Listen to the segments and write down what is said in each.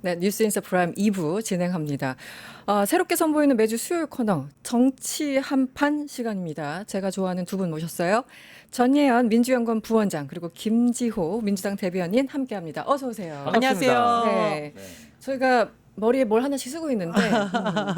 네, 뉴스인사 프라임 2부 진행합니다. 새롭게 선보이는 매주 수요일 코너 정치 한판 시간입니다. 제가 좋아하는 두 분 모셨어요. 전예현 민주연구원 부원장 그리고 김지호 민주당 대변인 함께합니다. 어서 오세요. 반갑습니다. 네, 저희가 머리에 뭘 하나씩 쓰고 있는데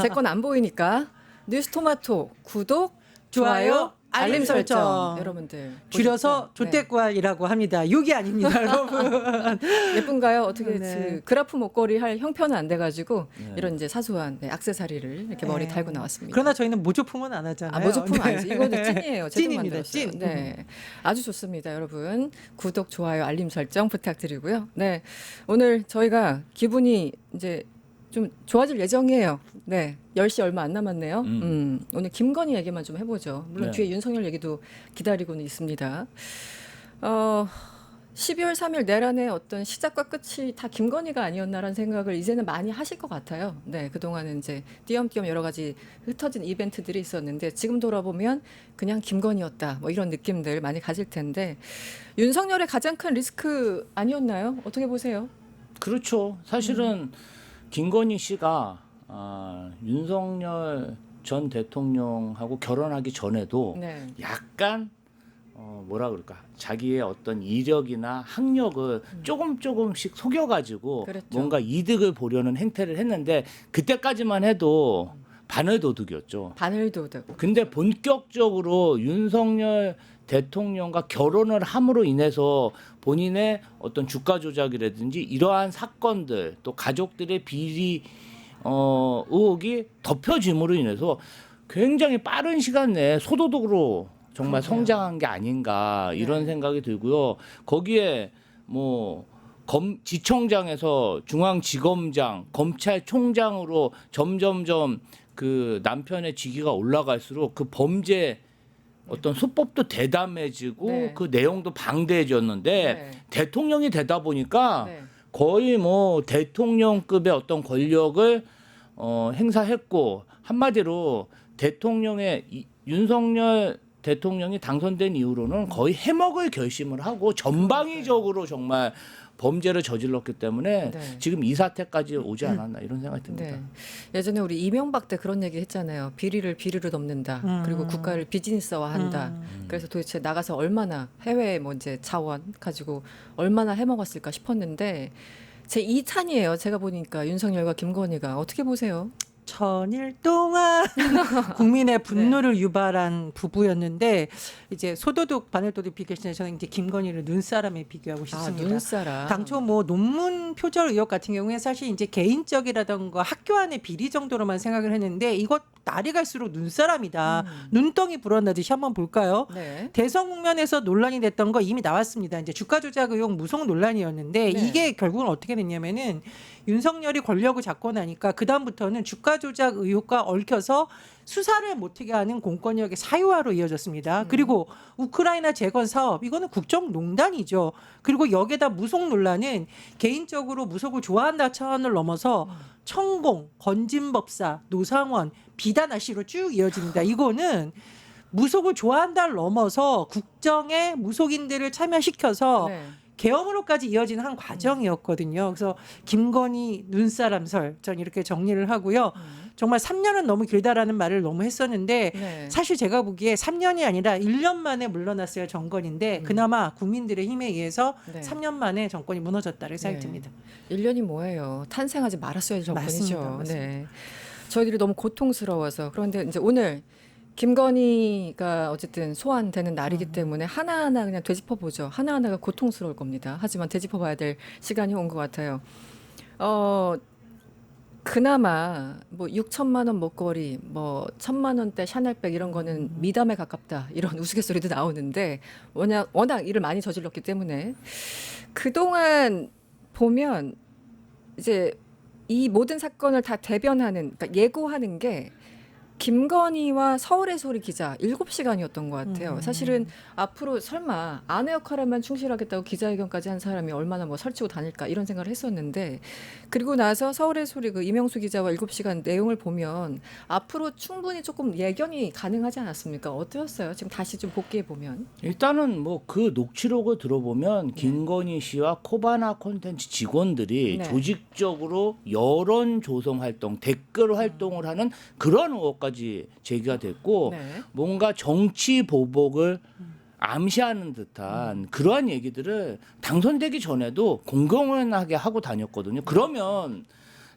제 건 안 보이니까 뉴스토마토 구독, 좋아요, 알림 설정 여러분들 줄여서 보셨죠? 네. 조태구알이라고 합니다. 욕이 아닙니다, 여러분. 예쁜가요? 어떻게 네. 그 그라프 목걸이 할 형편은 안 돼가지고 이런 이제 사소한 액세서리를 이렇게 머리 네. 달고 나왔습니다. 그러나 저희는 모조품은 안 하잖아요. 모조품 네. 아니죠. 이거는 찐이에요. 제가 찐입니다, 만들었어요. 찐. 네, 아주 좋습니다, 여러분. 구독, 좋아요, 알림 설정 부탁드리고요. 네, 오늘 저희가 기분이 이제 좀 좋아질 예정이에요. 네, 10시 얼마 안 남았네요. 오늘 김건희 얘기만 좀 해보죠. 물론 네. 뒤에 윤석열 얘기도 기다리고는 있습니다. 12월 3일 내란의 어떤 시작과 끝이 다 김건희가 아니었나라는 생각을 이제는 많이 하실 것 같아요. 네, 그동안은 이제 띄엄띄엄 여러 가지 흩어진 이벤트들이 있었는데 지금 돌아보면 그냥 김건희였다. 뭐 이런 느낌들 많이 가질 텐데 윤석열의 가장 큰 리스크 아니었나요? 어떻게 보세요? 그렇죠. 사실은 김건희 씨가 윤석열 전 대통령하고 결혼하기 전에도 네. 약간 뭐라 그럴까, 자기의 어떤 이력이나 학력을 조금씩 속여가지고 그랬죠. 뭔가 이득을 보려는 행태를 했는데 그때까지만 해도 반을도둑이었죠. 바늘도둑. 근데 본격적으로 윤석열 대통령과 결혼을 함으로 인해서 본인의 어떤 주가 조작이라든지 이러한 사건들 또 가족들의 비리 의혹이 덮여짐으로 인해서 굉장히 빠른 시간 내에 소도둑으로 정말 그러게요. 성장한 게 아닌가 이런 네. 생각이 들고요. 거기에 뭐 지청장에서 중앙지검장, 검찰총장으로 점점점 그 남편의 직위가 올라갈수록 그 범죄 어떤 수법도 대담해지고 네. 그 내용도 방대해졌는데 네. 대통령이 되다 보니까 네. 거의 뭐 대통령급의 어떤 권력을 행사했고 한마디로 윤석열 대통령이 당선된 이후로는 거의 해먹을 결심을 하고 전방위적으로 정말 범죄를 저질렀기 때문에 네. 지금 이 사태까지 오지 않았나 이런 생각이 듭니다. 네. 예전에 우리 이명박 때 그런 얘기 했잖아요. 비리를 비리로 덮는다. 그리고 국가를 비즈니스화한다. 그래서 도대체 나가서 얼마나 해외 뭐 이제 자원 가지고 얼마나 해먹었을까 싶었는데 제 2탄이에요. 제가 보니까 윤석열과 김건희가 어떻게 보세요? 천일 동안 국민의 분노를 유발한 부부였는데 이제 소도둑 바늘도둑 비교시는 저는 이제 김건희를 눈사람에 비교하고 싶습니다. 눈사람. 당초 뭐 논문 표절 의혹 같은 경우에 사실 이제 개인적이라던가 학교 안의 비리 정도로만 생각을 했는데 이것 날이 갈수록 눈사람이다. 눈덩이 불어나듯이 한번 볼까요? 네. 대선 국면에서 논란이 됐던 거 이미 나왔습니다. 이제 주가 조작 의혹 무속 논란이었는데 네. 이게 결국은 어떻게 됐냐면은 윤석열이 권력을 잡고 나니까 그 다음부터는 주가 조작 의혹과 얽혀서 수사를 못하게 하는 공권력의 사유화로 이어졌습니다. 그리고 우크라이나 재건 사업 이거는 국정농단이죠. 그리고 여기에다 무속 논란은 개인적으로 무속을 좋아한다 차원을 넘어서 천공, 건진법사, 노상원, 비단아씨로 쭉 이어집니다. 이거는 무속을 좋아한다를 넘어서 국정에 무속인들을 참여시켜서 네. 계엄으로까지 이어지는 한 과정이었거든요. 그래서 김건희 눈사람설 전 이렇게 정리를 하고요. 정말 3년은 너무 길다라는 말을 너무 했었는데 네. 사실 제가 보기에 3년이 아니라 1년 만에 물러났어야 정권인데 그나마 국민들의 힘에 의해서 네. 3년 만에 정권이 무너졌다는 생각이 네. 듭니다. 1년이 뭐예요? 탄생하지 말았어야 정권이죠. 맞습니다. 맞습니다. 네. 저희들이 너무 고통스러워서 그런데 이제 오늘 김건희가 어쨌든 소환되는 날이기 때문에 하나하나 그냥 되짚어 보죠. 하나하나가 고통스러울 겁니다. 하지만 되짚어 봐야 될 시간이 온 것 같아요. 그나마 뭐 6천만 원 목걸이, 뭐 1,000만 원대 샤넬백 이런 거는 미담에 가깝다 이런 우스갯소리도 나오는데 워낙 일을 많이 저질렀기 때문에 그동안 보면 이제 이 모든 사건을 다 대변하는, 그러니까 예고하는 게 김건희와 서울의 소리 기자 7시간이었던 것 같아요. 사실은 앞으로 설마 아내 역할에만 충실하겠다고 기자회견까지 한 사람이 얼마나 뭐 설치고 다닐까 이런 생각을 했었는데 그리고 나서 서울의 소리 그 이명수 기자와 7시간 내용을 보면 앞으로 충분히 조금 예견이 가능하지 않았습니까? 어떠셨어요? 지금 다시 좀 복귀해 보면. 일단은 뭐 그 녹취록을 들어보면 김건희 씨와 코바나 콘텐츠 직원들이 네. 조직적으로 여론 조성 활동, 댓글 활동을 하는 그런 의혹까지 제기가 됐고 네. 뭔가 정치 보복을 암시하는 듯한 그러한 얘기들을 당선되기 전에도 공공연하게 하고 다녔거든요. 그러면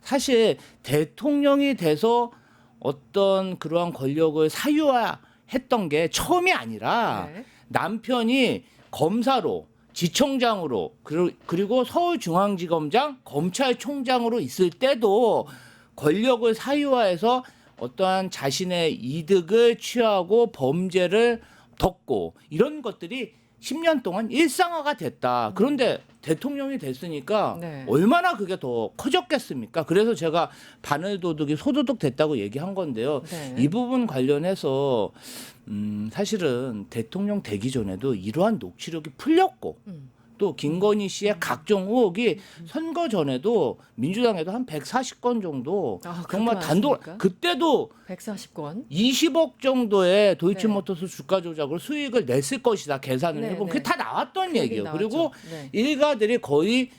사실 대통령이 돼서 어떤 그러한 권력을 사유화했던 게 처음이 아니라 네. 남편이 검사로 지청장으로 그리고 서울중앙지검장 검찰총장으로 있을 때도 권력을 사유화해서 어떠한 자신의 이득을 취하고 범죄를 덮고 이런 것들이 10년 동안 일상화가 됐다. 그런데 대통령이 됐으니까 네. 얼마나 그게 더 커졌겠습니까? 그래서 제가 바늘도둑이 소도둑 됐다고 얘기한 건데요. 네. 이 부분 관련해서 사실은 대통령 되기 전에도 이러한 녹취록이 풀렸고 또 김건희 씨의 각종 의혹이 선거 전에도 민주당에도 한 140건 정도 아, 그렇게 정말 단독 많습니까? 그때도 140건. 20억 정도의 도이치모터스 네. 주가 조작으로 수익을 냈을 것이다 계산을 네, 해보면 네. 그게 다 나왔던 그 얘기 얘기예요. 나왔죠. 그리고 네. 일가들이 거의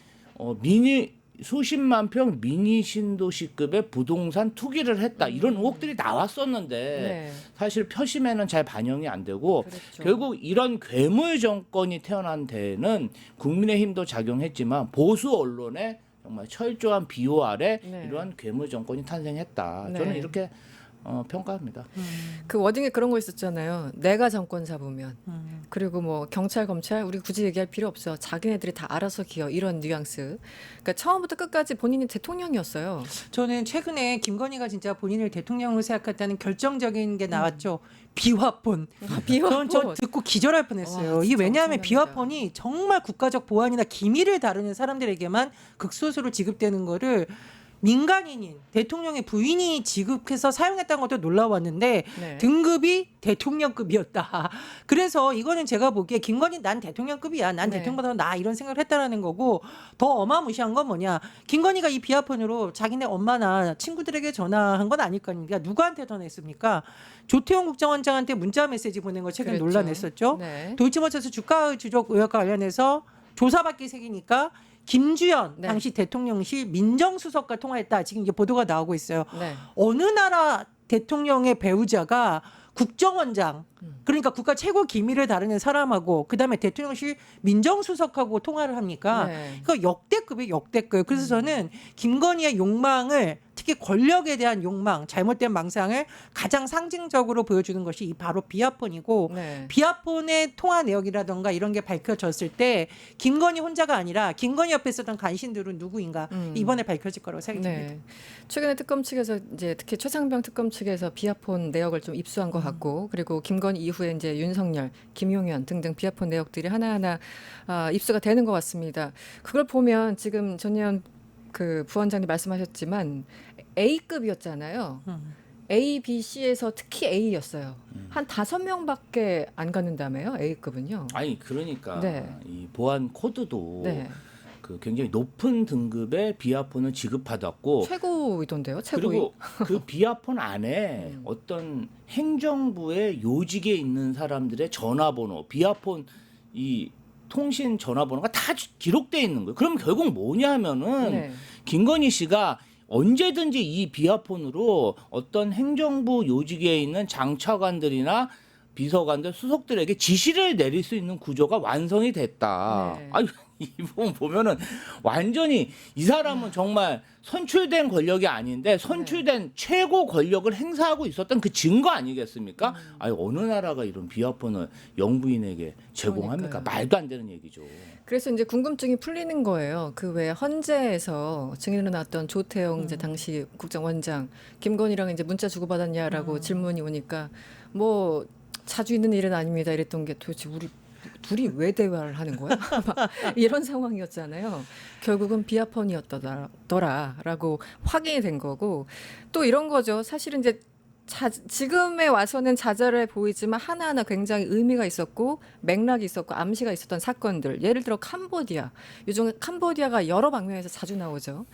수십만 평 미니 신도시급의 부동산 투기를 했다 이런 의혹들이 나왔었는데 네. 사실 표심에는 잘 반영이 안 되고 그랬죠. 결국 이런 괴물 정권이 태어난 데에는 국민의힘도 작용했지만 보수 언론의 정말 철저한 비호 아래 네. 이러한 괴물 정권이 탄생했다. 네. 저는 이렇게 평가합니다. 그 워딩에 그런 거 있었잖아요. 내가 정권 잡으면. 그리고 뭐 경찰, 검찰 우리 굳이 얘기할 필요 없어. 자기네들이 다 알아서 기어. 이런 뉘앙스. 그러니까 처음부터 끝까지 본인이 대통령이었어요. 저는 최근에 김건희가 진짜 본인을 대통령으로 생각했다는 결정적인 게 나왔죠. 비화폰. 비화폰. 저 듣고 기절할 뻔했어요. 와, 이 진짜 왜냐하면 엄청납니다. 비화폰이 정말 국가적 보안이나 기밀을 다루는 사람들에게만 극소수로 지급되는 거를 민간인인 대통령의 부인이 지급해서 사용했다는 것도 놀라웠는데 네. 등급이 대통령급이었다. 그래서 이거는 제가 보기에 김건희 난 대통령급이야. 난 네. 대통령보다 나 이런 생각을 했다라는 거고 더 어마무시한 건 뭐냐. 김건희가 이 비화폰으로 자기네 엄마나 친구들에게 전화한 건 아닐 거 아닙니까? 누구한테 전화했습니까? 조태용 국정원장한테 문자 메시지 보낸 거 최근 그랬죠. 논란했었죠. 네. 도이치모터스 주가 조작 의혹과 관련해서 조사받기 생기니까 김주연 네. 당시 대통령실 민정수석과 통화했다. 지금 이제 보도가 나오고 있어요. 네. 어느 나라 대통령의 배우자가 국정원장 그러니까 국가 최고 기밀을 다루는 사람하고 그다음에 대통령실 민정수석하고 통화를 합니까? 네. 그거 역대급이에요, 역대급. 그래서 저는 김건희의 욕망을 특히 권력에 대한 욕망, 잘못된 망상을 가장 상징적으로 보여주는 것이 이 바로 비화폰이고 네. 비화폰의 통화 내역이라던가 이런 게 밝혀졌을 때 김건희 혼자가 아니라 김건희 옆에 있었던 간신들은 누구인가 이번에 밝혀질 거라고 생각이 듭니다. 네. 최근에 특검 측에서 이제 특히 최상병 특검 측에서 비화폰 내역을 좀 입수한 것 같고 그리고 김건희 이후에 이제 윤석열, 김용현 등등 비화폰 내역들이 하나하나 입수가 되는 것 같습니다. 그걸 보면 지금 전현 그 부원장님 말씀하셨지만 A급이었잖아요. A, B, C에서 특히 A였어요. 한 5명밖에 안 갖는다며요. A급은요. 아니 그러니까 네. 이 보안 코드도 네. 그 굉장히 높은 등급의 비화폰을 지급받았고 최고이던데요. 최고위. 그리고 그 비화폰 안에 어떤 행정부의 요직에 있는 사람들의 전화번호, 비화폰 이 통신 전화번호가 다 기록돼 있는 거예요. 그럼 결국 뭐냐면은 네. 김건희 씨가 언제든지 이 비화폰으로 어떤 행정부 요직에 있는 장차관들이나 비서관들 수석들에게 지시를 내릴 수 있는 구조가 완성이 됐다. 네. 아유, 이 부분 보면은 완전히 이 사람은 정말 선출된 권력이 아닌데 선출된 최고 권력을 행사하고 있었던 그 증거 아니겠습니까? 아니 어느 나라가 이런 비화폰을 영부인에게 제공합니까? 그러니까요. 말도 안 되는 얘기죠. 그래서 이제 궁금증이 풀리는 거예요. 그 왜 헌재에서 증인으로 나왔던 조태영 이제 당시 국정원장 김건희랑 이제 문자 주고받았냐라고 질문이 오니까 뭐 자주 있는 일은 아닙니다. 이랬던 게 도대체 우리 둘이 왜 대화를 하는 거야? 막 이런 상황이었잖아요. 결국은 비화폰이었더라라고 확인이 된 거고 또 이런 거죠. 사실은 이제 지금에 와서는 자잘해 보이지만 하나하나 굉장히 의미가 있었고 맥락이 있었고 암시가 있었던 사건들. 예를 들어 캄보디아. 요즘 캄보디아가 여러 방면에서 자주 나오죠.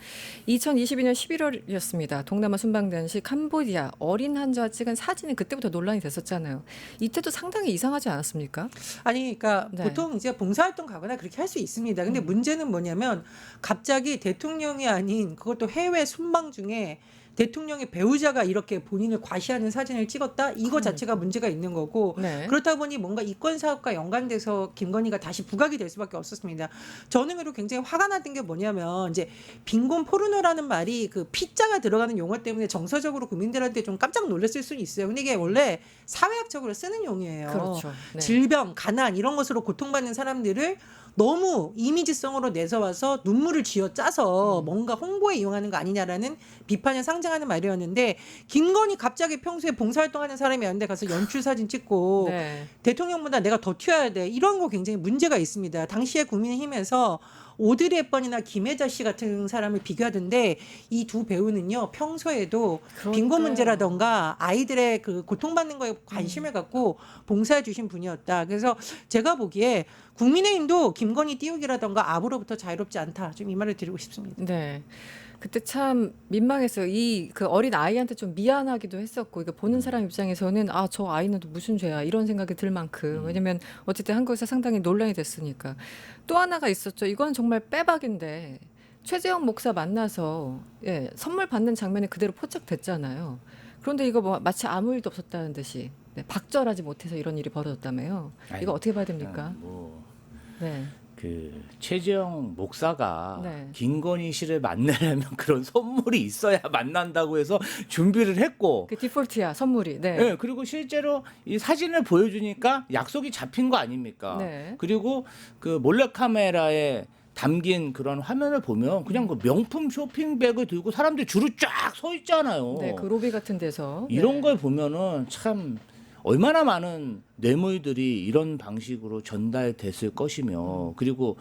2022년 11월이었습니다. 동남아 순방단시 캄보디아 어린 환자와 찍은 사진이 그때부터 논란이 됐었잖아요. 이때도 상당히 이상하지 않았습니까? 아니, 그러니까 네. 보통 이제 봉사활동 가거나 그렇게 할 수 있습니다. 근데 문제는 뭐냐면 갑자기 대통령이 아닌 그것도 해외 순방 중에 대통령의 배우자가 이렇게 본인을 과시하는 사진을 찍었다? 이거 자체가 문제가 있는 거고 네. 그렇다 보니 뭔가 이권 사업과 연관돼서 김건희가 다시 부각이 될 수밖에 없었습니다. 저는 그리고 굉장히 화가 났던 게 뭐냐면 이제 빈곤 포르노라는 말이 그 피자가 들어가는 용어 때문에 정서적으로 국민들한테 좀 깜짝 놀랐을 수는 있어요. 근데 이게 원래 사회학적으로 쓰는 용어예요. 그렇죠. 네. 질병, 가난 이런 것으로 고통받는 사람들을 너무 이미지성으로 내서와서 눈물을 쥐어짜서 뭔가 홍보에 이용하는 거 아니냐라는 비판을 상징하는 말이었는데 김건희 갑자기 평소에 봉사활동하는 사람이 아닌데 가서 연출 사진 찍고 네. 대통령보다 내가 더 튀어야 돼 이런 거 굉장히 문제가 있습니다. 당시에 국민의힘에서 오드리 헵번이나 김혜자 씨 같은 사람을 비교하던데 이 두 배우는요 평소에도 빈곤 문제라던가 아이들의 그 고통받는 거에 관심을 갖고 봉사해 주신 분이었다. 그래서 제가 보기에 국민의힘도 김건희 띄우기라던가 압으로부터 자유롭지 않다. 좀 이 말을 드리고 싶습니다. 네. 그때 참 민망했어요. 이 그 어린 아이한테 좀 미안하기도 했었고, 이거 보는 사람 입장에서는 아, 저 아이는 또 무슨 죄야 이런 생각이 들 만큼 왜냐면 어쨌든 한국에서 상당히 논란이 됐으니까. 또 하나가 있었죠. 이건 정말 빼박인데 최재형 목사 만나서 예, 선물 받는 장면이 그대로 포착됐잖아요. 그런데 이거 뭐 마치 아무 일도 없었다는 듯이 네, 박절하지 못해서 이런 일이 벌어졌다며요. 아니, 이거 어떻게 봐야 됩니까? 네. 네. 그 최재형 목사가 네. 김건희 씨를 만나려면 그런 선물이 있어야 만난다고 해서 준비를 했고 그 디폴트야 선물이. 네. 네, 그리고 실제로 이 사진을 보여주니까 약속이 잡힌 거 아닙니까? 네. 그리고 그 몰래카메라에 담긴 그런 화면을 보면 그냥 그 명품 쇼핑백을 들고 사람들이 줄을 쫙 서 있잖아요. 네, 그 로비 같은 데서 이런 네. 걸 보면은 참 얼마나 많은 뇌물들이 이런 방식으로 전달됐을 것이며 그리고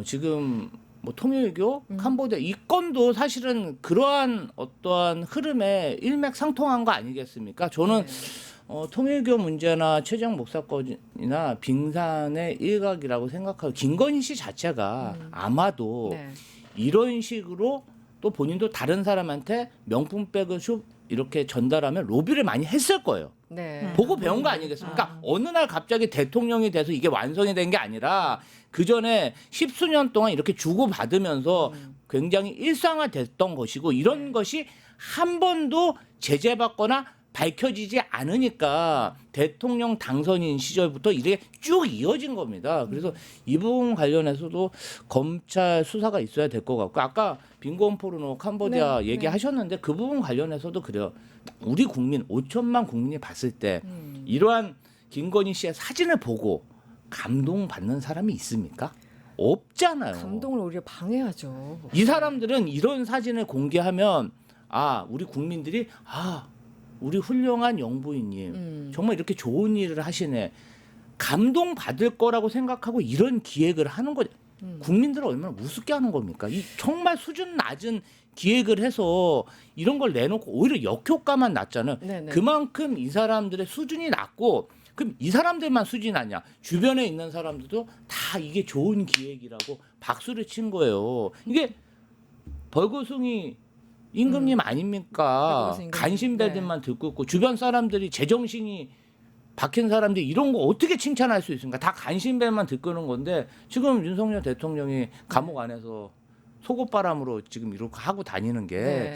지금 뭐 통일교, 캄보디아 이 건도 사실은 그러한 어떠한 흐름에 일맥상통한 거 아니겠습니까? 저는 네. 통일교 문제나 최재형 목사 건이나 빙산의 일각이라고 생각하고 김건희 씨 자체가 아마도 네. 이런 식으로 또 본인도 다른 사람한테 명품백을 이렇게 전달하면 로비를 많이 했을 거예요. 네. 보고 배운 거 아니겠습니까? 어느 날 갑자기 대통령이 돼서 이게 완성이 된 게 아니라 그 전에 십수년 동안 이렇게 주고 받으면서 굉장히 일상화됐던 것이고 이런 것이 한 번도 제재받거나 밝혀지지 않으니까 대통령 당선인 시절부터 이게 쭉 이어진 겁니다. 그래서 이 부분 관련해서도 검찰 수사가 있어야 될 것 같고 아까 빈곤 포르노 캄보디아 네, 얘기하셨는데 그 부분 관련해서도 그래요. 우리 국민 5천만 국민이 봤을 때 이러한 김건희 씨의 사진을 보고 감동받는 사람이 있습니까? 없잖아요. 감동을 오히려 방해하죠. 이 사람들은 이런 사진을 공개하면 아 우리 국민들이 아 우리 훌륭한 영부인님 정말 이렇게 좋은 일을 하시네 감동 받을 거라고 생각하고 이런 기획을 하는 거죠. 국민들을 얼마나 우습게 하는 겁니까? 이 정말 수준 낮은 기획을 해서 이런 걸 내놓고 오히려 역효과만 났잖아요. 네네. 그만큼 이 사람들의 수준이 낮고 그럼 이 사람들만 수준이 낮냐? 주변에 있는 사람들도 다 이게 좋은 기획이라고 박수를 친 거예요. 이게 벌거숭이 임금님 아닙니까? 벌거숭이 임금님. 간신배들만 듣고 있고 주변 사람들이 제정신이 박힌 사람들이 이런 거 어떻게 칭찬할 수 있습니까? 다 간신배만 듣고는 건데 지금 윤석열 대통령이 감옥 안에서 속옷바람으로 지금 이렇게 하고 다니는 게 네.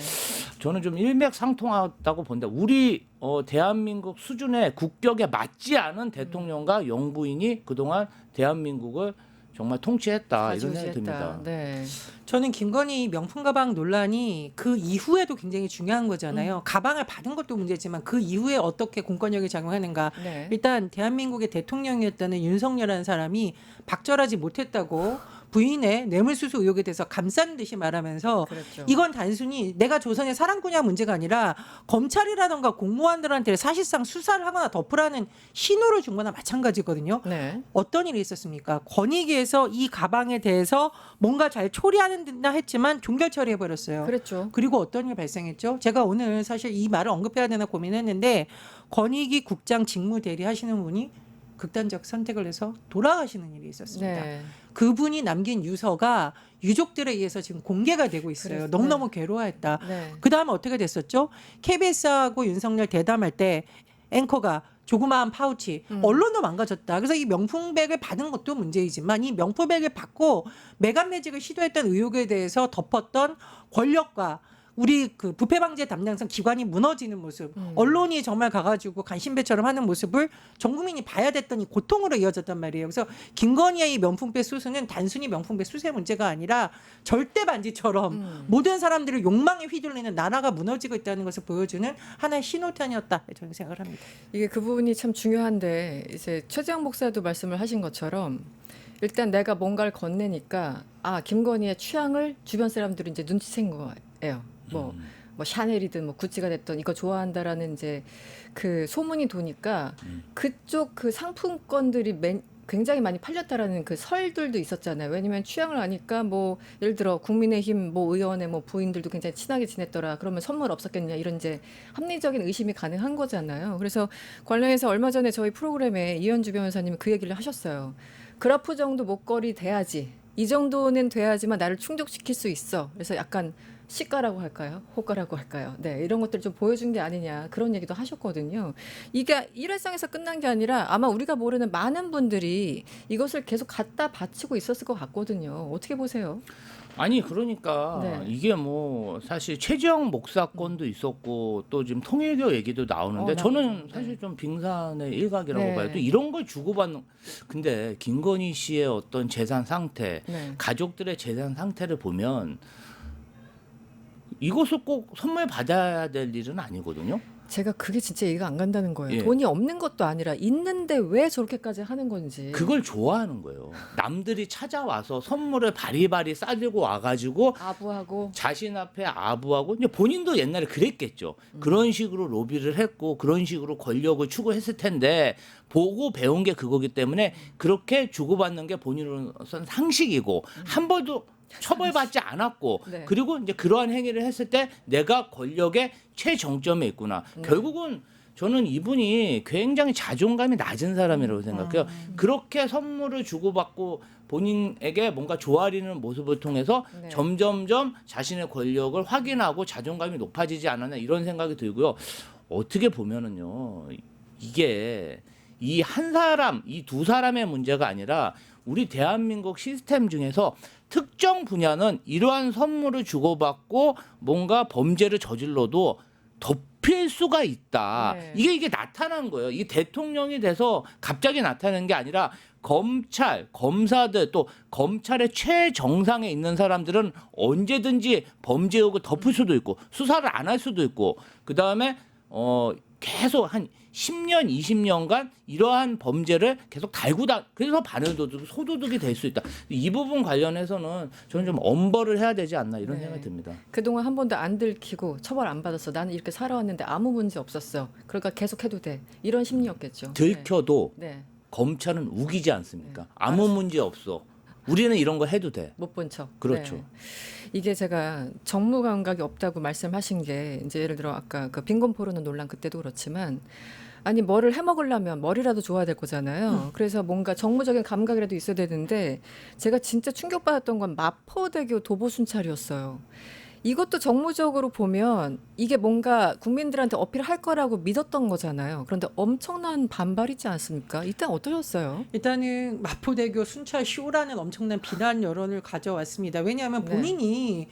저는 좀 일맥상통하다고 본다. 우리 대한민국 수준의 국격에 맞지 않은 대통령과 영부인이 그동안 대한민국을 정말 통치했다 이런 생각이 듭니다. 네. 저는 김건희 명품 가방 논란이 그 이후에도 굉장히 중요한 거잖아요. 가방을 받은 것도 문제지만 그 이후에 어떻게 공권력이 작용하는가. 네. 일단 대한민국의 대통령이었다는 윤석열이라는 사람이 박절하지 못했다고 부인의 뇌물수수 의혹에 대해서 감싼 듯이 말하면서 그렇죠. 이건 단순히 내가 조선의 사랑꾼이야 문제가 아니라 검찰이라던가 공무원들한테 사실상 수사를 하거나 덮으라는 신호를 준 거나 마찬가지거든요. 네. 어떤 일이 있었습니까? 권익위에서 이 가방에 대해서 뭔가 잘 처리하는 듯나 했지만 종결 처리해버렸어요. 그랬죠. 그리고 어떤 일이 발생했죠? 제가 오늘 사실 이 말을 언급해야 되나 고민했는데 권익위 국장 직무대리 하시는 분이 극단적 선택을 해서 돌아가시는 일이 있었습니다. 네. 그분이 남긴 유서가 유족들에 의해서 지금 공개가 되고 있어요. 그래서, 너무너무 괴로워했다. 네. 그 다음에 어떻게 됐었죠? KBS하고 윤석열 대담할 때 앵커가 조그마한 파우치, 언론도 망가졌다. 그래서 이 명품백을 받은 것도 문제이지만 이 명품백을 받고 매간매직을 시도했던 의혹에 대해서 덮었던 권력과 우리 그 부패 방지 담당성 기관이 무너지는 모습, 언론이 정말 가가지고 간신배처럼 하는 모습을 전 국민이 봐야 됐더니 고통으로 이어졌단 말이에요. 그래서 김건희의 이 명품백 수수는 단순히 명품백 수수의 문제가 아니라 절대 반지처럼 모든 사람들을 욕망에 휘둘리는 나라가 무너지고 있다는 것을 보여주는 하나의 신호탄이었다. 저는 생각을 합니다. 이게 그 부분이 참 중요한데 이제 최재형 목사도 말씀을 하신 것처럼 일단 내가 뭔가를 건네니까 김건희의 취향을 주변 사람들이 이제 눈치챈 거예요. 뭐 샤넬이든 뭐 구찌가 됐던 이거 좋아한다라는 이제 그 소문이 도니까 그쪽 그 상품권들이 굉장히 많이 팔렸다라는 그 설들도 있었잖아요. 왜냐면 취향을 아니까 뭐 예를 들어 국민의힘 뭐 의원의 뭐 부인들도 굉장히 친하게 지냈더라. 그러면 선물 없었겠냐 이런 이제 합리적인 의심이 가능한 거잖아요. 그래서 관련해서 얼마 전에 저희 프로그램에 이현주 변호사님이 그 얘기를 하셨어요. 그라프 정도 목걸이 돼야지. 이 정도는 돼야지만 나를 충족시킬 수 있어. 그래서 약간 시가라고 할까요? 호가라고 할까요? 네, 이런 것들 좀 보여준 게 아니냐 그런 얘기도 하셨거든요. 이게 일회성에서 끝난 게 아니라 아마 우리가 모르는 많은 분들이 이것을 계속 갖다 바치고 있었을 것 같거든요. 어떻게 보세요? 아니 그러니까 네. 이게 뭐 사실 최재형 목사건도 있었고 또 지금 통일교 얘기도 나오는데 나오죠. 저는 네. 사실 좀 빙산의 일각이라고 네. 봐요. 또 이런 걸 주고받는 근데 김건희 씨의 어떤 재산 상태, 네. 가족들의 재산 상태를 보면 이것을 꼭 선물 받아야 될 일은 아니거든요. 제가 그게 진짜 이해가 안 간다는 거예요. 예. 돈이 없는 것도 아니라 있는데 왜 저렇게까지 하는 건지. 그걸 좋아하는 거예요. 남들이 찾아와서 선물을 바리바리 싸들고 와가지고 아부하고 자신 앞에 아부하고 이제 본인도 옛날에 그랬겠죠. 그런 식으로 로비를 했고 그런 식으로 권력을 추구했을 텐데 보고 배운 게 그거기 때문에 그렇게 주고받는 게 본인으로서는 상식이고 한 번도 처벌받지 않았고 네. 그리고 이제 그러한 행위를 했을 때 내가 권력의 최정점에 있구나. 결국은 저는 이분이 굉장히 자존감이 낮은 사람이라고 생각해요. 그렇게 선물을 주고받고 본인에게 뭔가 조아리는 모습을 통해서 네. 점점점 자신의 권력을 확인하고 자존감이 높아지지 않았나 이런 생각이 들고요. 어떻게 보면은요. 이게 이 한 사람, 이 두 사람의 문제가 아니라 우리 대한민국 시스템 중에서 특정 분야는 이러한 선물을 주고받고 뭔가 범죄를 저질러도 덮일 수가 있다. 네. 이게 나타난 거예요. 이게 대통령이 돼서 갑자기 나타나는 게 아니라 검찰, 검사들 또 검찰의 최정상에 있는 사람들은 언제든지 범죄 의혹을 덮을 수도 있고 수사를 안 할 수도 있고 그다음에 계속 한 10년, 20년간 이러한 범죄를 계속 그래서 반응도둑, 소도둑이 될 수 있다. 이 부분 관련해서는 저는 좀 엄벌을 해야 되지 않나 이런 네. 생각이 듭니다. 그동안 한 번도 안 들키고 처벌 안 받았어. 나는 이렇게 살아왔는데 아무 문제 없었어. 그러니까 계속 해도 돼. 이런 심리였겠죠. 들켜도 네. 검찰은 우기지 않습니까? 네. 아무 문제 없어. 우리는 이런 거 해도 돼. 못 본 척. 그렇죠. 네. 이게 제가 정무 감각이 없다고 말씀하신 게 이제 예를 들어 아까 그 빈곤 포르노 논란 그때도 그렇지만 아니 뭐를 해 먹으려면 머리라도 좋아야 될 거잖아요. 그래서 뭔가 정무적인 감각이라도 있어야 되는데 제가 진짜 충격받았던 건 마포대교 도보 순찰이었어요. 이것도 정무적으로 보면 이게 뭔가 국민들한테 어필할 거라고 믿었던 거잖아요. 그런데 엄청난 반발이지 않습니까? 이때 어떠셨어요? 일단은 마포대교 순찰 쇼라는 엄청난 비난 여론을 가져왔습니다. 왜냐하면 네. 본인이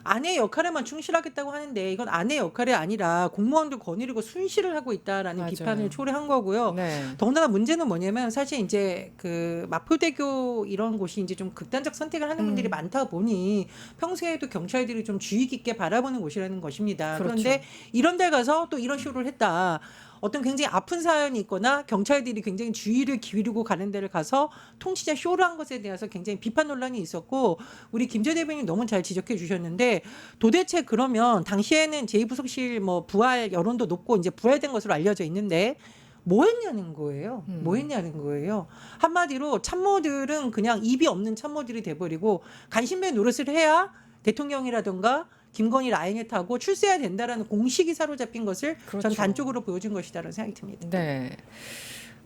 아내의 역할에만 충실하겠다고 하는데 이건 아내의 역할이 아니라 공무원들 거느리고 순실을 하고 있다라는 맞아요. 비판을 초래한 거고요. 네. 더군다나 문제는 뭐냐면 사실 이제 그 마포대교 이런 곳이 이제 좀 극단적 선택을 하는 분들이 많다 보니 평소에도 경찰들이 좀 주의 깊게 바라보는 곳이라는 것입니다. 그렇죠. 그런데 이런 데 가서 또 이런 쇼를 했다. 어떤 굉장히 아픈 사연이 있거나 경찰들이 굉장히 주의를 기울이고 가는 데를 가서 통치자 쇼를 한 것에 대해서 굉장히 비판 논란이 있었고 우리 김재 대변인 너무 잘 지적해 주셨는데 도대체 그러면 당시에는 제2부속실 뭐 부활 여론도 높고 이제 부활된 것으로 알려져 있는데 뭐 했냐는 거예요. 뭐 했냐는 거예요. 한마디로 참모들은 그냥 입이 없는 참모들이 돼버리고 간신배 노릇을 해야 대통령이라든가 김건희 라인에 타고 출세해야 된다라는 공식이 사로잡힌 것을 그렇죠. 전 단적으로 보여준 것이다라는 생각이 듭니다. 네.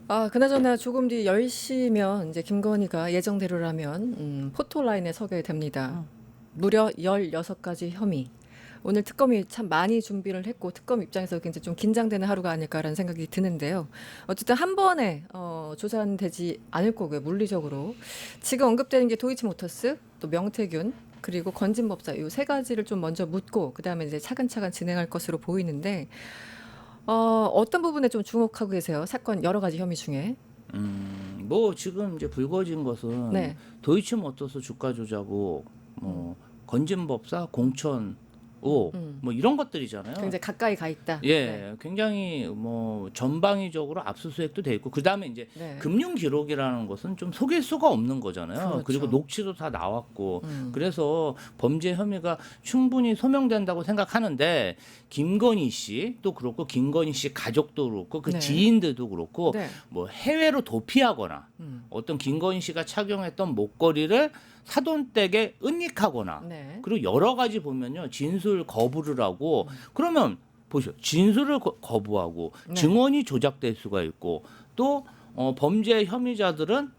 아, 그나저나 조금 뒤 10시면 이제 김건희가 예정대로라면 포토라인에 서게 됩니다. 무려 16가지 혐의. 오늘 특검이 참 많이 준비를 했고 특검 입장에서 굉장히 좀 긴장되는 하루가 아닐까라는 생각이 드는데요. 어쨌든 한 번에 조사는 되지 않을 거고요. 물리적으로. 지금 언급되는 게 도이치모터스, 또 명태균, 그리고 건진법사 이 세 가지를 좀 먼저 묻고 그다음에 이제 차근차근 진행할 것으로 보이는데 어떤 부분에 좀 주목하고 계세요? 사건 여러 가지 혐의 중에. 뭐 지금 이제 불거진 것은 네. 도이치모터스 주가 조작고 뭐 건진법사 공천 뭐 이런 것들이잖아요. 굉장히 가까이 가 있다. 예, 네. 굉장히 뭐 전방위적으로 압수수색도 돼 있고 그다음에 이제 네. 금융 기록이라는 것은 좀 속일 수가 없는 거잖아요. 그렇죠. 그리고 녹취도 다 나왔고 그래서 범죄 혐의가 충분히 소명된다고 생각하는데 김건희 씨도 그렇고 김건희 씨 가족도 그렇고 그 네. 지인들도 그렇고 네. 뭐 해외로 도피하거나 어떤 김건희 씨가 착용했던 목걸이를 사돈댁에 은닉하거나 네. 그리고 여러 가지 보면요 진술 거부를 하고 그러면 보시오 진술을 거부하고 네. 증언이 조작될 수가 있고 또 범죄 혐의자들은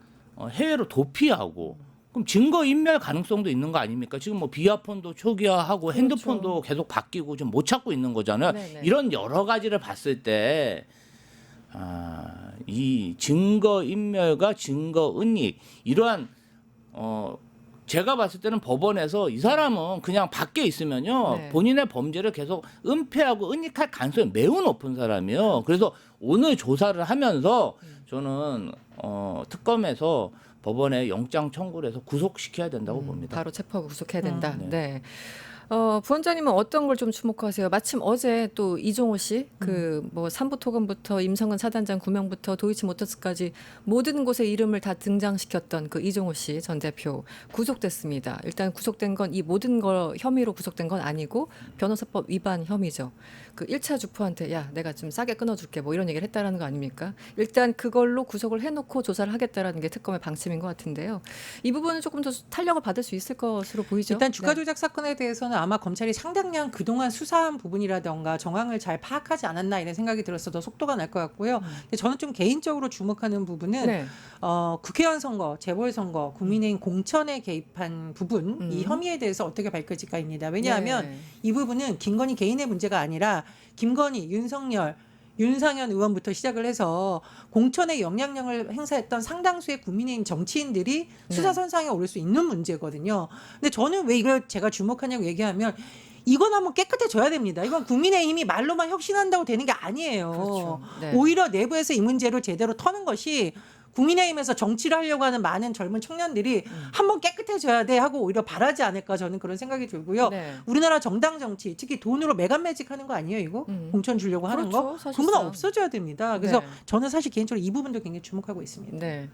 해외로 도피하고 그럼 증거 인멸 가능성도 있는 거 아닙니까? 지금 뭐 비아폰도 초기화하고 그렇죠. 핸드폰도 계속 바뀌고 좀 못 찾고 있는 거잖아요. 네네. 이런 여러 가지를 봤을 때 이 증거 인멸과 증거 은닉 이러한 제가 봤을 때는 법원에서 이 사람은 그냥 밖에 있으면요 네. 본인의 범죄를 계속 은폐하고 은닉할 가능성이 매우 높은 사람이에요. 그래서 오늘 조사를 하면서 저는 특검에서 법원에 영장 청구를 해서 구속시켜야 된다고 봅니다. 바로 체포하고 구속해야 된다. 네. 네. 부원장님은 어떤 걸 좀 주목하세요? 마침 어제 또 이종호 씨, 뭐 삼부토건부터 임성근 사단장 구명부터 도이치모터스까지 모든 곳에 이름을 다 등장시켰던 그 이종호 씨 전 대표 구속됐습니다. 일단 구속된 건 이 모든 걸 혐의로 구속된 건 아니고 변호사법 위반 혐의죠. 그 1차 주포한테 야 내가 좀 싸게 끊어줄게 뭐 이런 얘기를 했다라는 거 아닙니까? 일단 그걸로 구속을 해놓고 조사를 하겠다라는 게 특검의 방침인 것 같은데요. 이 부분은 조금 더 탄력을 받을 수 있을 것으로 보이죠. 일단 주가 네. 조작 사건에 대해서는 아마 검찰이 상당량 그동안 수사한 부분이라던가 정황을 잘 파악하지 않았나 이런 생각이 들어서 더 속도가 날 것 같고요. 근데 저는 좀 개인적으로 주목하는 부분은 네. 국회의원 선거, 재보궐선거, 국민의힘 공천에 개입한 부분 이 혐의에 대해서 어떻게 밝혀질까입니다. 왜냐하면 네. 이 부분은 김건희 개인의 문제가 아니라 김건희, 윤석열, 윤상현 의원부터 시작을 해서 공천의 영향력을 행사했던 상당수의 국민의힘 정치인들이 수사선상에 오를 수 있는 문제거든요. 근데 저는 왜 이걸 제가 주목하냐고 얘기하면 이건 한번 깨끗해져야 됩니다. 이건 국민의힘이 말로만 혁신한다고 되는 게 아니에요. 그렇죠. 네. 오히려 내부에서 이 문제를 제대로 터는 것이 국민의힘에서 정치를 하려고 하는 많은 젊은 청년들이 한번 깨끗해져야 돼 하고 오히려 바라지 않을까 저는 그런 생각이 들고요. 네. 우리나라 정당 정치 특히 돈으로 매간매직하는 거 아니에요 이거? 공천 주려고 하는 그렇죠, 거? 사실상. 그건 없어져야 됩니다. 그래서 네. 저는 사실 개인적으로 이 부분도 굉장히 주목하고 있습니다. 네.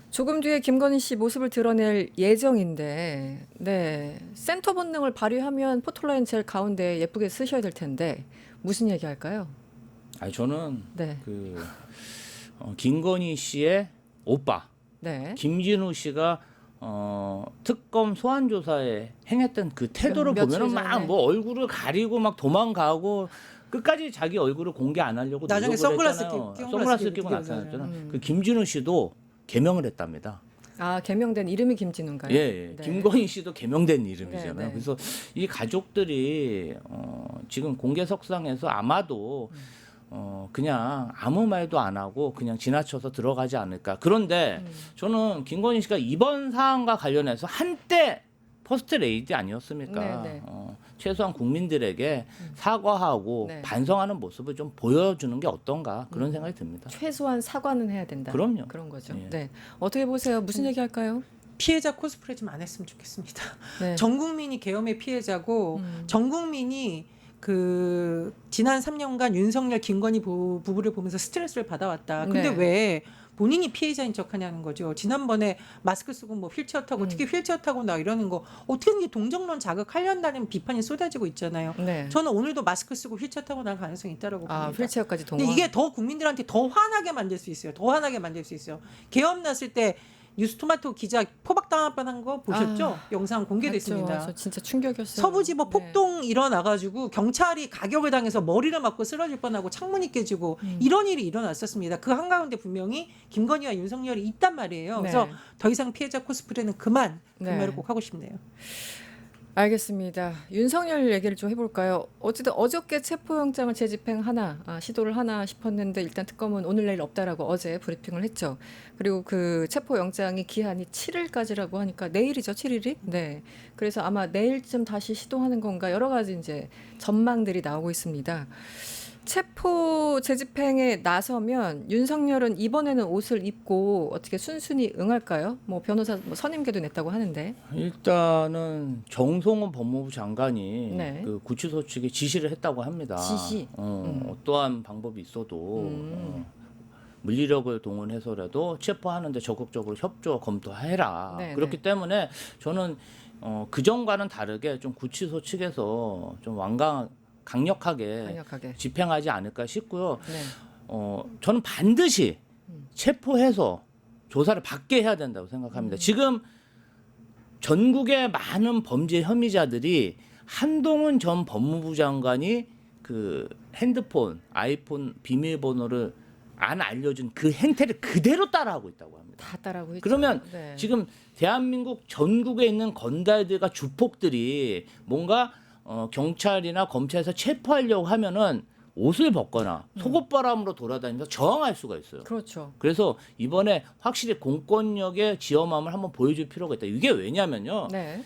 조금 뒤에 김건희 씨 모습을 드러낼 예정인데, 네. 센터 본능을 발휘하면 포토라인 제일 가운데 예쁘게 쓰셔야 될 텐데 무슨 얘기 할까요? 아니 저는 네. 그 김건희 씨의 오빠 네. 김진우 씨가 특검 소환 조사에 행했던 그 태도를 며칠 보면은 막 전에. 뭐 얼굴을 가리고 막 도망가고 끝까지 자기 얼굴을 공개 안 하려고 나중에 노력을 선글라스 했잖아요. 끼고 선글라스 끼고 끼고 나타났잖아. 그 김진우 씨도 개명을 했답니다. 아, 개명된 이름이 김진우인가요? 예, 예. 네. 김건희 씨도 개명된 이름이잖아요. 네, 네. 그래서 이 가족들이 지금 공개석상에서 아마도 그냥 아무 말도 안 하고 그냥 지나쳐서 들어가지 않을까. 그런데 저는 김건희 씨가 이번 사안과 관련해서 한때 퍼스트 레이디 아니었습니까? 네, 네. 최소한 국민들에게 사과하고 네. 반성하는 모습을 좀 보여주는 게 어떤가 그런 생각이 듭니다. 최소한 사과는 해야 된다. 그럼요. 그런 거죠. 예. 네. 어떻게 보세요? 무슨 얘기 할까요? 피해자 코스프레 좀 안 했으면 좋겠습니다. 네. 전 국민이 계엄의 피해자고 전 국민이 그 지난 3년간 윤석열 김건희 부부를 보면서 스트레스를 받아왔다. 근데 네. 왜 본인이 피해자인 척하냐는 거죠. 지난번에 마스크 쓰고 뭐 휠체어 타고 특히 휠체어 타고 나 이러는 거 어떻게든 동정론 자극하려는 비판이 쏟아지고 있잖아요. 네. 저는 오늘도 마스크 쓰고 휠체어 타고 날 가능성이 있다라고 아, 봅니다. 휠체어까지 근데 동원. 이게 더 국민들한테 더 화나게 만들 수 있어요. 더 화나게 만들 수 있어요. 계엄 났을 때 뉴스토마토 기자 포박당할 뻔한 거 보셨죠? 영상 공개됐습니다. 맞죠. 저 진짜 충격이었어요. 서부지법 네. 폭동 일어나가지고 경찰이 가격을 당해서 머리를 맞고 쓰러질 뻔하고 창문이 깨지고 이런 일이 일어났었습니다. 그 한가운데 분명히 김건희와 윤석열이 있단 말이에요. 네. 그래서 더 이상 피해자 코스프레는 그만 그 네. 말을 꼭 하고 싶네요. 알겠습니다. 윤석열 얘기를 좀 해볼까요? 어쨌든 어저께 체포영장을 재집행하나 시도를 하나 싶었는데 일단 특검은 오늘 내일 없다라고 어제 브리핑을 했죠. 그리고 그 체포영장이 기한이 7일까지라고 하니까 내일이죠, 7일이? 네. 그래서 아마 내일쯤 다시 시도하는 건가 여러 가지 이제 전망들이 나오고 있습니다. 체포 재집행에 나서면 윤석열은 이번에는 옷을 입고 어떻게 순순히 응할까요? 뭐 변호사 선임계도 냈다고 하는데. 일단은 정성훈 법무부 장관이 네. 그 구치소 측에 지시를 했다고 합니다. 지시? 어떠한 방법이 있어도 물리력을 동원해서라도 체포하는데 적극적으로 협조 검토해라. 네, 그렇기 네. 때문에 저는 그 전과는 다르게 좀 구치소 측에서 좀 강력하게 집행하지 않을까 싶고요. 네. 저는 반드시 체포해서 조사를 받게 해야 된다고 생각합니다. 지금 전국의 많은 범죄 혐의자들이 한동훈 전 법무부 장관이 그 핸드폰, 아이폰 비밀번호를 안 알려준 그 행태를 그대로 따라하고 있다고 합니다. 다 따라하고 있죠. 그러면 네. 지금 대한민국 전국에 있는 건달들과 주폭들이 뭔가 경찰이나 검찰에서 체포하려고 하면은 옷을 벗거나 속옷바람으로 돌아다니면서 저항할 수가 있어요. 그렇죠. 그래서 이번에 확실히 공권력의 지엄함을 한번 보여줄 필요가 있다. 이게 왜냐면요. 네.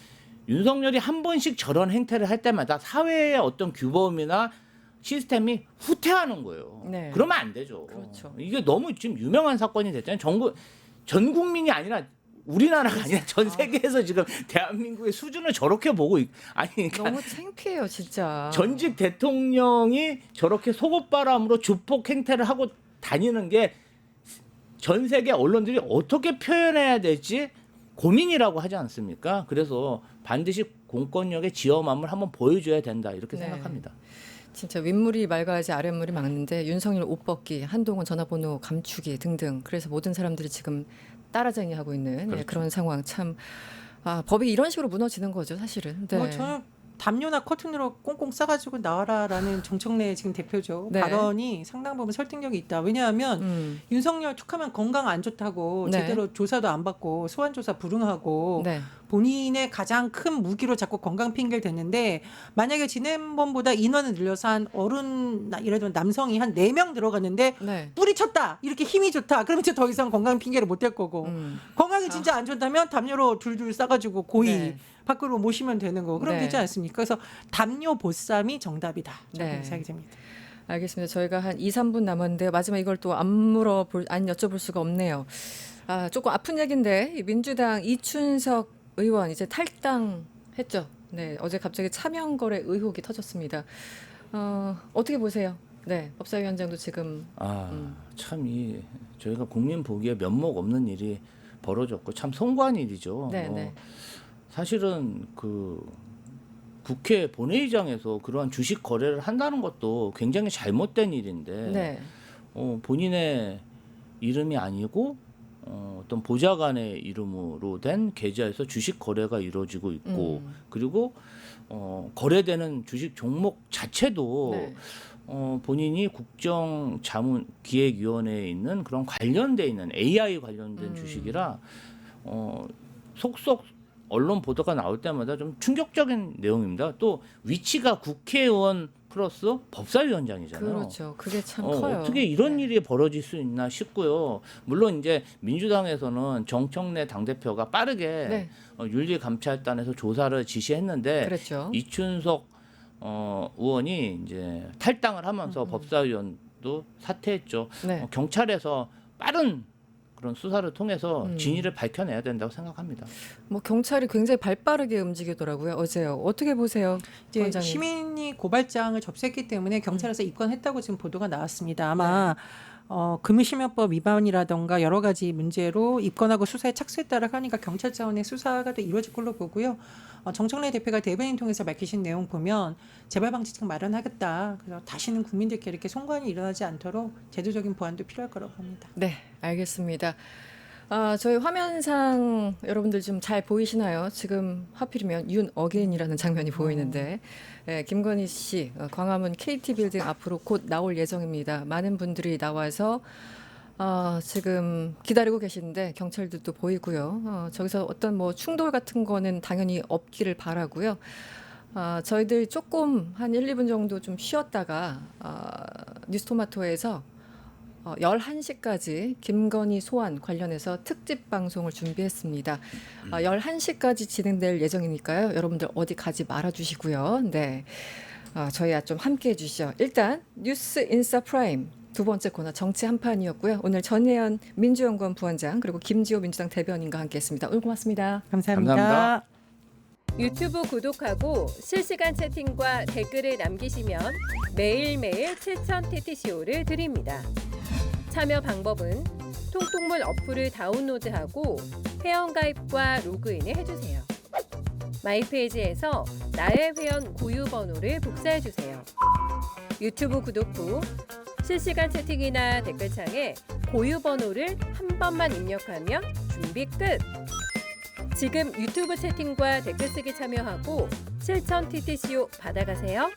윤석열이 한 번씩 저런 행태를 할 때마다 사회의 어떤 규범이나 시스템이 후퇴하는 거예요. 네. 그러면 안 되죠. 그렇죠. 이게 너무 지금 유명한 사건이 됐잖아요. 전 국민이 아니라 우리나라가 아니라 전 세계에서 지금 대한민국의 수준을 저렇게 보고 아니 그러니까 너무 창피해요, 진짜. 전직 대통령이 저렇게 속옷바람으로 주폭 행태를 하고 다니는 게 전 세계 언론들이 어떻게 표현해야 될지 고민이라고 하지 않습니까? 그래서 반드시 공권력의 지엄함을 한번 보여줘야 된다 이렇게 네. 생각합니다. 진짜 윗물이 맑아야지 아랫물이 맑는데 윤석열 옷 벗기, 한동훈 전화번호 감추기 등등. 그래서 모든 사람들이 지금 따라쟁이 하고 있는 그렇죠. 그런 상황 참. 법이 이런 식으로 무너지는 거죠, 사실은. 네. 저는 담요나 커튼으로 꽁꽁 싸가지고 나와라라는 정청래 지금 대표죠. 네. 발언이 상당 부분 설득력이 있다. 왜냐하면 윤석열 툭하면 건강 안 좋다고 네. 제대로 조사도 안 받고 소환조사 불응하고 네. 본인의 가장 큰 무기로 자꾸 건강 핑계를 댔는데 만약에 지난번보다 인원을 늘려서 한 어른 예를 들면 남성이 한 4명 들어갔는데 네. 뿌리쳤다 이렇게 힘이 좋다 그러면 이제 더 이상 건강 핑계를 못 댈 거고 건강이 진짜 안 좋다면 담요로 둘둘 싸가지고 고의 네. 밖으로 모시면 되는 거고 그럼 네. 되지 않습니까? 그래서 담요 보쌈이 정답이다. 저는 네. 생각이 됩니다. 알겠습니다. 저희가 한 2, 3분 남았는데 마지막 이걸 또 안 여쭤볼 수가 없네요. 조금 아픈 얘기인데 이 민주당 이춘석 의원 이제 탈당했죠. 네, 어제 갑자기 차명거래 의혹이 터졌습니다. 어떻게 보세요? 네, 법사위원장도 지금 참 저희가 국민 보기에 면목 없는 일이 벌어졌고 참 송구한 일이죠. 네, 네. 사실은 그 국회 본회의장에서 그러한 주식 거래를 한다는 것도 굉장히 잘못된 일인데 네. 본인의 이름이 아니고 어떤 보좌관의 이름으로 된 계좌에서 주식 거래가 이루어지고 있고 그리고 거래되는 주식 종목 자체도 네. 본인이 국정자문기획위원회에 있는 그런 관련돼 있는 AI 관련된 주식이라 속속 언론 보도가 나올 때마다 좀 충격적인 내용입니다. 또 위치가 국회의원 플러스 법사위원장이잖아요. 그렇죠. 그게 참 커요. 어떻게 이런 네. 일이 벌어질 수 있나 싶고요. 물론 이제 민주당에서는 정청래 당대표가 빠르게 네. 윤리감찰단에서 조사를 지시했는데 그랬죠. 이춘석 의원이 이제 탈당을 하면서 법사위원도 사퇴했죠. 네. 경찰에서 빠른 그런 수사를 통해서 진위를 밝혀내야 된다고 생각합니다. 뭐 경찰이 굉장히 발빠르게 움직이더라고요. 어제요. 어떻게 보세요, 이제 원장님? 시민이 고발장을 접수했기 때문에 경찰에서 입건했다고 지금 보도가 나왔습니다. 아마 금융실명법 위반이라던가 여러 가지 문제로 입건하고 수사에 착수했다라고 하니까 경찰 차원의 수사가 또 이루어질 걸로 보고요. 정청래 대표가 대변인 통해서 밝히신 내용 보면 재발 방지책 마련하겠다. 그래서 다시는 국민들께 이렇게 송관이 일어나지 않도록 제도적인 보완도 필요할 거라고 봅니다. 네, 알겠습니다. 저희 화면상 여러분들 좀 잘 보이시나요? 지금 하필이면 윤 어게인이라는 장면이 보이는데 김건희 씨 광화문 KT 빌딩 앞으로 곧 나올 예정입니다. 많은 분들이 나와서 지금 기다리고 계시는데 경찰들도 보이고요. 저기서 어떤 뭐 충돌 같은 거는 당연히 없기를 바라고요. 저희들 조금 한 1, 2분 정도 좀 쉬었다가 뉴스토마토에서 11시까지 김건희 소환 관련해서 특집 방송을 준비했습니다. 11시까지 진행될 예정이니까요. 여러분들 어디 가지 말아주시고요. 네, 저희와 좀 함께해 주시죠. 일단 뉴스 인싸 프라임 두 번째 코너 정치 한판이었고요. 오늘 전혜연 민주연구원 부원장 그리고 김지호 민주당 대변인과 함께했습니다. 오늘 고맙습니다. 감사합니다. 감사합니다. 유튜브 구독하고 실시간 채팅과 댓글을 남기시면 매일매일 7,000TTCO를 드립니다. 참여 방법은 통통물 어플을 다운로드하고 회원가입과 로그인을 해주세요. 마이페이지에서 나의 회원 고유 번호를 복사해주세요. 유튜브 구독 후 실시간 채팅이나 댓글창에 고유 번호를 한 번만 입력하면 준비 끝! 지금 유튜브 채팅과 댓글 쓰기 참여하고 7,000TTCO 받아가세요.